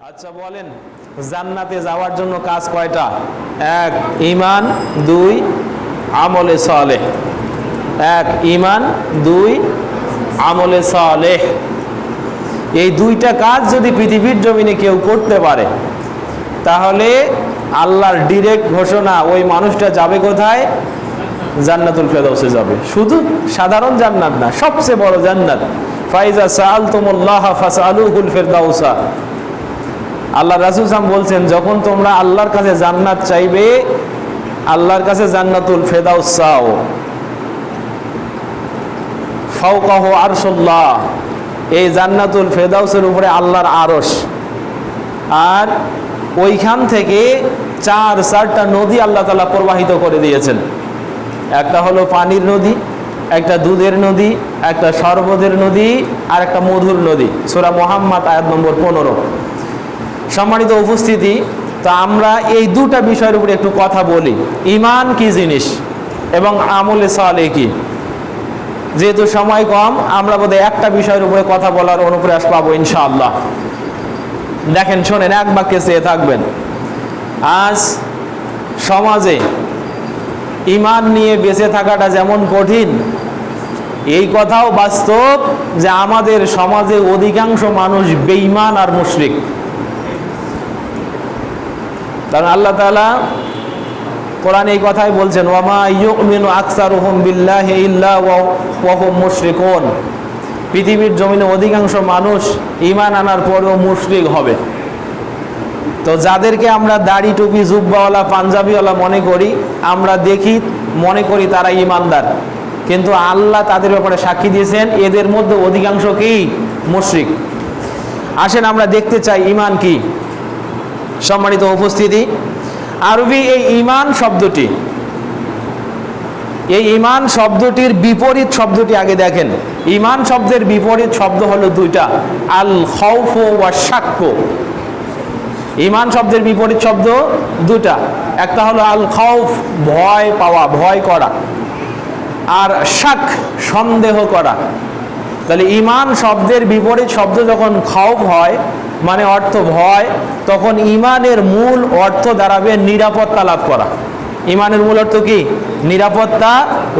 আচ্ছা বলেন, জান্নাতে যাওয়ার জন্য কাজ কয়টা? এক, ঈমান। দুই, আমলে সালেহ। এক, ঈমান। দুই, আমলে সালেহ। এই দুইটা কাজ যদি পৃথিবীর জমিনে কেউ করতে পারে, তাহলে আল্লাহর ডিরেক্ট ঘোষণা, ওই মানুষটা যাবে কোথায়? জান্নাতুল ফেরদৌসে যাবে। শুধু সাধারণ জান্নাত না, সবচেয়ে বড় জান্নাত। ফাইজা সাআলতুমুল্লাহ ফাসআলুহুল ফিরদাউসা। আল্লাহ রাসূল সাল্লাল্লাহু আলাইহি ওয়াসাল্লাম বলছেন, যখন তোমরা আল্লাহর কাছে জান্নাত চাইবে, আল্লাহর কাছে জান্নাতুল ফেরদাউস চাও। ফাওকাহু আরশুল্লাহ, এই জান্নাতুল ফেরদাউসের উপরে আল্লাহর আরশ। আর ওইখান থেকে চারটা নদী আল্লাহ তাআলা প্রবাহিত করে দিয়েছেন। একটা হলো পানির নদী, একটা দুধের নদী, একটা শরবতের নদী, আর একটা মধুর নদী। সূরা মুহাম্মদ আয়াত নম্বর 15। সম্মানিত উপস্থিতি, তো আমরা এই দুটা বিষয়ের উপরে একটু কথা বলি। ঈমান কি জিনিস এবং আমলে সালেহ কি। যেহেতু সময় কম, আমরা বোধহয় একটা বিষয়ের উপরে কথা বলার অনুপ্রয়াস পাবো ইনশাআল্লাহ। দেখেন, শোনেন, এক বাক্যে চেয়ে থাকবেন। আজ সমাজে ঈমান নিয়ে বেঁচে থাকাটা যেমন কঠিন, এই কথাও বাস্তব যে আমাদের সমাজে অধিকাংশ মানুষ বেঈমান আর মুশরিক। কারণ আল্লাহ তাআলা কোরআনে এই কথাই বলছেন, ওয়ামা ইউমিনু আকসারুহুম বিল্লাহি ইল্লা ওয়া হুম মুশরিকুন। পৃথিবীর জমিনে অধিকাংশ মানুষ ঈমান আনার পরেও মুশরিক হবে। তো যাদেরকে আমরা দাড়ি টুপি জুব্বাওয়ালা পাঞ্জাবিওয়ালা মনে করি, আমরা দেখি মনে করি তারা ঈমানদার, কিন্তু আল্লাহ তাদের ব্যাপারে সাক্ষী দিয়েছেন এদের মধ্যে অধিকাংশ কি? মুশরিক। আসেন আমরা দেখতে চাই ঈমান কি। সম্মানিত উপস্থিতি, আরবি এই ঈমান শব্দটি, এই ঈমান শব্দটির বিপরীত শব্দটি আগে দেখেন। ঈমান শব্দের বিপরীত শব্দ হলো দুইটা, আল খাউফ ওয়া শাক্ক। ঈমান শব্দের বিপরীত শব্দ দুটা, একটা হলো আল খাউফ, ভয় পাওয়া, ভয় করা, আর শাক, সন্দেহ করা। তাহলে ঈমান শব্দের বিপরীত শব্দ যখন খাউফ হয়, মানে অর্থ ভয়, তখন ঈমানের মূল অর্থ দাঁড়াবে নিরাপত্তা লাভ করা। ঈমানের মূল অর্থ কি? নিরাপত্তা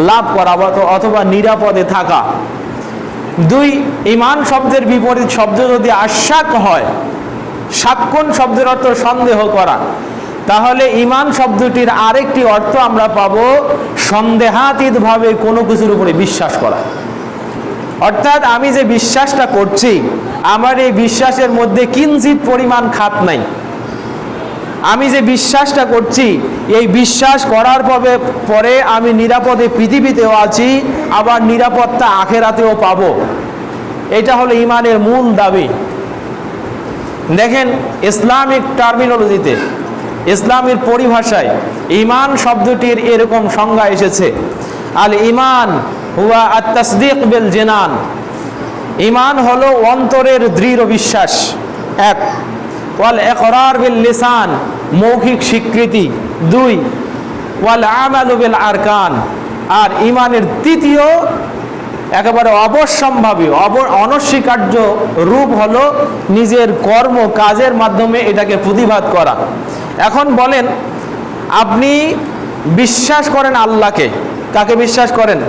লাভ করা অথবা নিরাপদে থাকা। দুই, ঈমান শব্দের বিপরীত শব্দ যদি আশাক হয়, শাক্কুন শব্দের অর্থ সন্দেহ করা, তাহলে ঈমান শব্দটির আরেকটি অর্থ আমরা পাবো সন্দেহাতীতভাবে কোনো কিছুর উপরে বিশ্বাস করা। অর্থাৎ আমি যে বিশ্বাসটা করছি, আমার এই বিশ্বাসের মধ্যে কিঞ্চিত পরিমাণ খাত নাই। আমি যে বিশ্বাসটা করছি, এই বিশ্বাস করার পরে আমি নিরাপদে পৃথিবীতেও আছি, আবার নিরাপত্তা আখেরাতেও পাবো। এটা হলো ঈমানের মূল দাবি। দেখেন, ইসলামিক টার্মিনোলজিতে, ইসলামের পরিভাষায় ঈমান শব্দটির এরকম সংজ্ঞা এসেছে, আল ঈমান হুয়া আত-তাসদীক বিল জিনান। ঈমান হলো অন্তরের দৃঢ় বিশ্বাস, এক। ওয়াল ইকরার বিল লিসান, মৌখিক স্বীকৃতি, দুই। ওয়াল আমালু বিল আরকান, আর ঈমানের তৃতীয় একেবারে অবশ্যম্ভাবী, অনস্বীকার্য রূপ হলো নিজের কর্ম কাজের মাধ্যমে এটাকে প্রতিবাদ করা। এখন বলেন, আপনি বিশ্বাস করেন আল্লাহকে। কাকে বিশ্বাস করেন?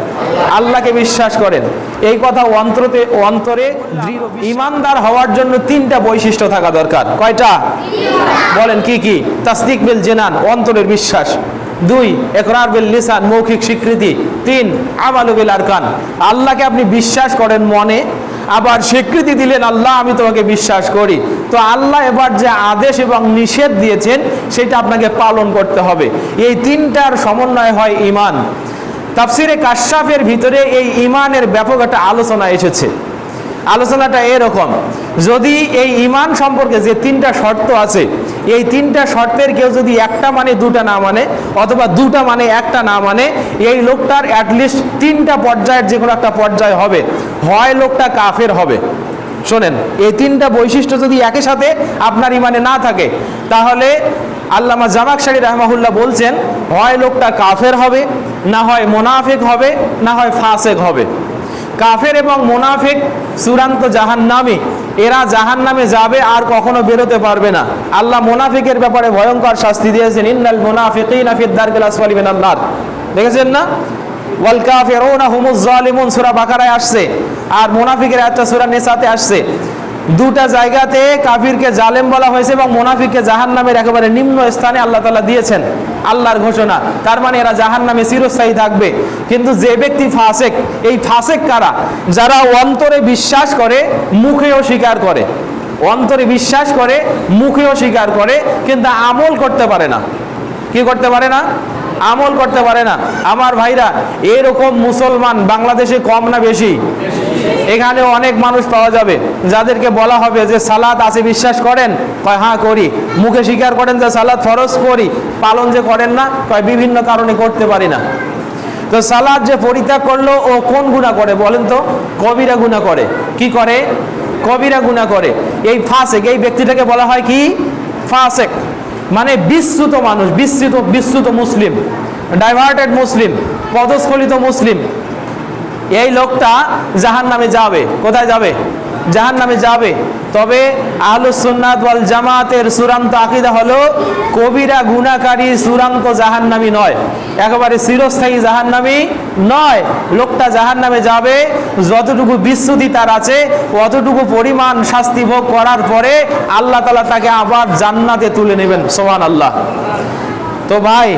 আল্লাহকে বিশ্বাস করেন। এই কথা অন্তরে দৃঢ়। ঈমানদার হওয়ার জন্য তিনটা বৈশিষ্ট্য থাকা দরকার। কয়টা? বলেন কি কি? তাসদীক বিল জিনান, অন্তরের বিশ্বাস। দুই, ইকরার বিল লিসান, মৌখিক স্বীকৃতি। তিন, আমালু বিল আরকান, আল্লাহকে আপনি বিশ্বাস করেন মনে, আবার স্বীকৃতি দিলেন আল্লাহ আমি তোমাকে বিশ্বাস করি। তো আল্লাহ এবার যে আদেশ এবং নিষেধ দিয়েছেন সেটা আপনাকে পালন করতে হবে। এই তিনটার সমন্বয় হয় ঈমান। তাফসিরে কাশফের ভিতরে এই ঈমানের ব্যাপক একটা আলোচনা এসেছে। আলোচনাটা এরকম, যদি এই ঈমান সম্পর্কে যে তিনটা শর্ত আছে, এই তিনটা শর্তের কেউ যদি একটা মানে দুটা না মানে, অথবা দুটা মানে একটা না মানে, এই লোকটার অ্যাটলিস্ট তিনটা পর্যায়ের যে কোনো একটা পর্যায় হবে, হয় লোকটা কাফের হবে। শোনেন, এই তিনটা বৈশিষ্ট্য যদি একই সাথে আপনার ঈমানে না থাকে, তাহলে আল্লামা জামাখশারী রাহমাহুল্লাহ বলছেন, হয় লোকটা কাফের হবে, না হয় মুনাফিক হবে, না হয় ফাসেক হবে। কাফের এবং মুনাফিক চূড়ান্ত জাহান্নামী, এরা জাহান্নামে যাবে আর কখনো বেরোতে পারবে না। আল্লাহ মুনাফিকের ব্যাপারে ভয়ঙ্কর শাস্তি দিয়েছেন, ইন্নাল মুনাফিকিনা ফিদ দারকিল আসফালি মিনান নার। দেখেছেন না? ওয়াল কাফিরুনা হুমুজ জালিমুন সূরা বাকারায় আসছে, আর মুনাফিকের একটা সূরা নিসাতে আসছে। দুটা জায়গাতে কাফিরকে জালেম বলা হয়েছে এবং মুনাফিককে জাহান্নামের একেবারে নিম্ন স্থানে আল্লাহ তাআলা দিয়েছেন, আল্লাহর ঘোষণা। তার মানে এরা জাহান্নামে চিরস্থায়ী থাকবে। কিন্তু যে ব্যক্তি ফাসেক, এই ফাসেক কারা? যারা অন্তরে বিশ্বাস করে, মুখেও স্বীকার করে। অন্তরে বিশ্বাস করে, মুখেও স্বীকার করে, কিন্তু আমল করতে পারে না। কি করতে পারে না? আমল করতে পারে না। আমার ভাইরা, এরকম মুসলমান বাংলাদেশে কম না বেশি? এখানে অনেক মানুষ পাওয়া যাবে যাদেরকে বলা হবে যে সালাত আছে বিশ্বাস করেন? কয় হ্যাঁ করি। মুখে স্বীকার করেন যে সালাত ফরজ করি, পালন যে করেন না? কয় বিভিন্ন কারণে করতে পারি না। তো সালাত যে পরিত্যাগ করলো ও কোন গুনাহ করে বলেন তো? কবিরা গুনাহ করে। কি করে? কবিরা গুনাহ করে। এই ফাসেক, এই ব্যক্তিটাকে বলা হয় কি? ফাসেক। মানে বিচ্যুত মানুষ, বিচ্যুত মুসলিম, ডাইভার্টেড মুসলিম, পদস্খলিত মুসলিম। এই লোকটা জাহান্নামে যাবে। কোথায় যাবে? জাহান্নামে যাবে। তবে আহলুস সুন্নাত ওয়াল জামাতের চূড়ান্ত আকীদা হলো কবিরা গুনাহকারী চূড়ান্ত জাহান্নামী নয়, একেবারে চিরস্থায়ী জাহান্নামী নয়। লোকটা জাহান্নামে যাবে, যতটুকু বিচ্যুতি তার আছে অতটুকু পরিমাণ শাস্তি ভোগ করার পরে আল্লাহ তাআলা তাকে আবার জান্নাতে তুলে নেবেন। সুবহানাল্লাহ। তো ভাই,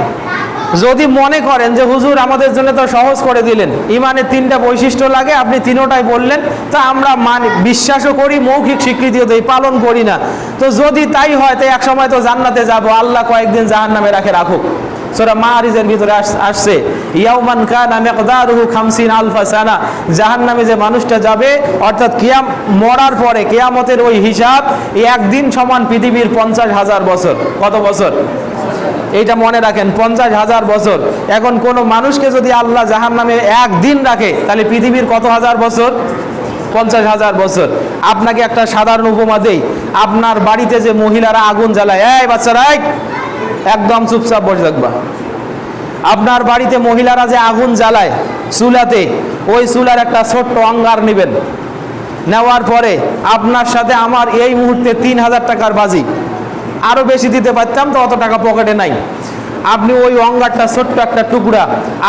যদি মনে করেন যে হুজুর আমাদের জন্য তো সহজ করে দিলেন, ইমানের 3টা বৈশিষ্ট্য লাগে, আপনি 3টাই বললেন, তা আমরা বিশ্বাসও করি, মৌখিক স্বীকৃতিও দেই, পালন করি না। তো যদি তাই হয়, তো এক সময় তো জান্নাতে যাব, আল্লাহ কয়েকদিন জাহান্নামে রাখুক। সূরা মাআরিজের ভিতরে আসছে, ইয়াউমান কানা মিকদারুহু 50,000 সানা। জাহান্নামে যে মানুষটা যাবে, অর্থাৎ মরার পরে কিয়ামতের ওই হিসাব, একদিন সমান পৃথিবীর 50,000 বছর। কত বছর? এইটা মনে রাখেন, 50,000 বছর। এখন কোন মানুষকে যদি আল্লাহ জাহান্নামে একদিন রাখে, তাহলে পৃথিবীর কত হাজার বছর? 50,000 বছর। আপনাকে একটা সাধারণ উপমা দেই। আপনার বাড়িতে যে মহিলারা আগুন জ্বালায়, এই বাচ্চারা একদম চুপচাপ বসে থাকবা। আপনার বাড়িতে মহিলারা যে আগুন জ্বালায় চুলাতে, ওই চুলার একটা ছোট্ট অঙ্গার নেবেন। নেওয়ার পরে আপনার সাথে আমার এই মুহূর্তে 3,000 টাকার বাজি, আরো বেশি দিতে পারতাম, তো অত টাকা পকেটে নাই। আপনি ওই অঙ্গারটা, ছোট্ট একটা টুকরা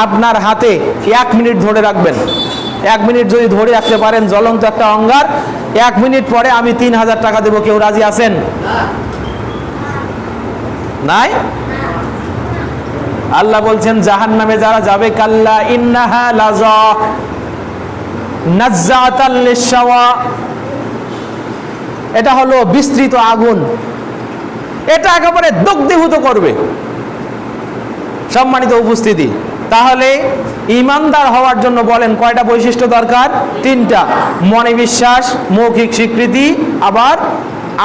আপনার হাতে 1 মিনিট ধরে রাখবেন। 1 মিনিট যদি ধরে রাখতে পারেন, জ্বলন্ত একটা অঙ্গার, 1 মিনিট পরে আমি 3,000 টাকা দেবো। কেউ রাজি আছেন? নাই? আল্লাহ বলছেন জাহান্নামে যারা যাবে, কাল্লা ইন্নাহা লাযা নাজ্জাতাল লিশাওয়া, এটা হলো বিস্তৃত আগুন, এটা একেবারে দগ্ধীভূত করবে। সম্মানিত উপস্থিতি, তাহলে ইমানদার হওয়ার জন্য বলেন কয়টা বৈশিষ্ট্য দরকার? 3টা। মনে বিশ্বাস, মৌখিক স্বীকৃতি, আবার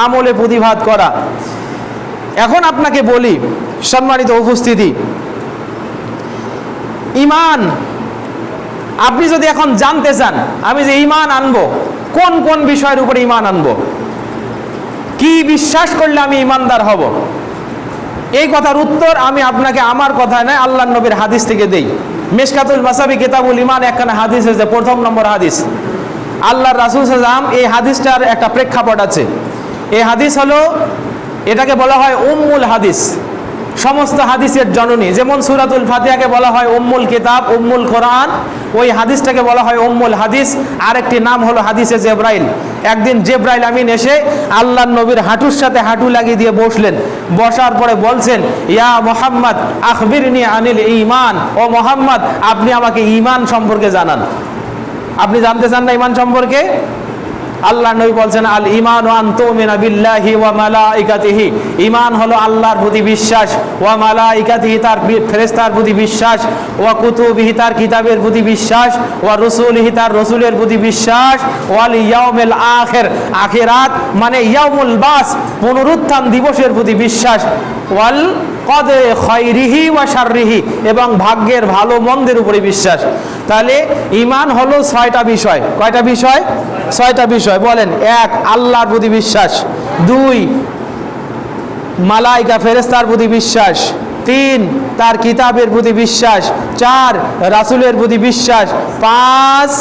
আমলে প্রতিবাদ করা। এখন আপনাকে বলি, সম্মানিত উপস্থিতি, ঈমান আপনি যদি এখন জানতে চান, আমি যে ঈমান আনবো, কোন কোন বিষয়ের উপরে ঈমান আনবো, কি বিশ্বাস করলে আমি ঈমানদার হব, এই কথার উত্তর আমি আপনাকে আমার কথা নয়, আল্লাহর নবীর হাদিস থেকে দেই। মিশকাতুল মাসাবি কিতাবুল ঈমান একখানা হাদিস আছে, 1 নম্বর হাদিস। আল্লাহর রাসূল সাল্লাল্লাহু আলাইহি ওয়াসাল্লাম, এই হাদিসটার একটা প্রেক্ষাপট আছে। এই হাদিস হলো, এটাকে বলা হয় উম্মুল হাদিস, সমস্ত হাদিসের জননী। যেমন সূরাতুল ফাতিহাকে বলা হয় উম্মুল কিতাব, উম্মুল কোরআন, ওই হাদিসটাকে বলা হয় উম্মুল হাদিস। আরেকটি নাম হলো হাদিসে জিবরাইল। একদিন জিবরাইল আমিন এসে আল্লাহর নবীর হাঁটুর সাথে হাঁটু লাগিয়ে দিয়ে বসলেন। বসার পরে বলছেন, ইয়া মুহাম্মদ আখবিরনি আনিল ঈমান, ও মুহাম্মদ আপনি আমাকে ঈমান সম্পর্কে জানান। আপনি জানতে চান না ঈমান সম্পর্কে? আল্লাহর নবী বলছেন, আল ঈমানু আন তুমিনা বিল্লাহি ওয়া মালাইকাতিহি, ঈমান হলো আল্লাহর প্রতি বিশ্বাস, ওয়া মালাইকাতিহি তার ফেরেশতার প্রতি বিশ্বাস, ওয়া কুতুবিহি তার কিতাবের প্রতি বিশ্বাস, ওয়া রাসূলিহি তার রাসূলের প্রতি বিশ্বাস, ওয়াল ইয়াউমিল আখির আখিরাত মানে ইয়াউমুল বাস পুনরুত্থান দিবসের প্রতি বিশ্বাস, ওয়াল কদরে খায়রিহি ওয়া শাররিহি এবং ভাগ্যের ভালো মন্দের উপরে বিশ্বাস। তাহলে ঈমান হলো 6টা বিষয়। কয়টা বিষয়? 6টা বিষয়। বলেন, 1 আল্লাহর প্রতি বিশ্বাস, 2 মালাইকা ফেরেশতার প্রতি বিশ্বাস, তিন তার কিতাবের প্রতি বিশ্বাস, চার রাসূলের প্রতি বিশ্বাস, পাঁচ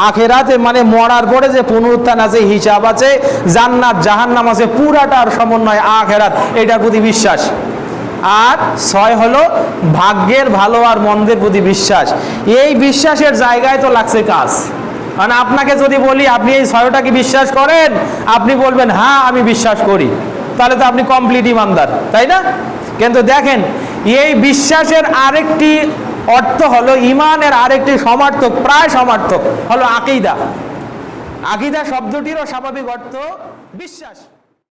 আখেরাতে মানে মরার পরে যে পুনরুত্থান আছে, হিসাব আছে, জান্নাত জাহান্নাম আছে, পুরাটার সমন্বয় আখেরাত, এটার প্রতি বিশ্বাস। আর ছয় হলো ভাগ্যের ভালো আর মন্দের প্রতি বিশ্বাস। এই বিশ্বাসের জায়গায় তো লাগছে কাজ। মানে আপনাকে যদি বলি আপনি এই ছয়টা কি বিশ্বাস করেন, আপনি বলবেন হ্যাঁ আমি বিশ্বাস করি, তাহলে তো আপনি কমপ্লিট ইমানদার, তাই না? কিন্তু দেখেন এই বিশ্বাসের আরেকটি অর্থ হলো, ইমানের আরেকটি সমার্থক, প্রায় সমার্থক হলো আকীদা। আকীদা শব্দটিরও স্বাভাবিক অর্থ বিশ্বাস।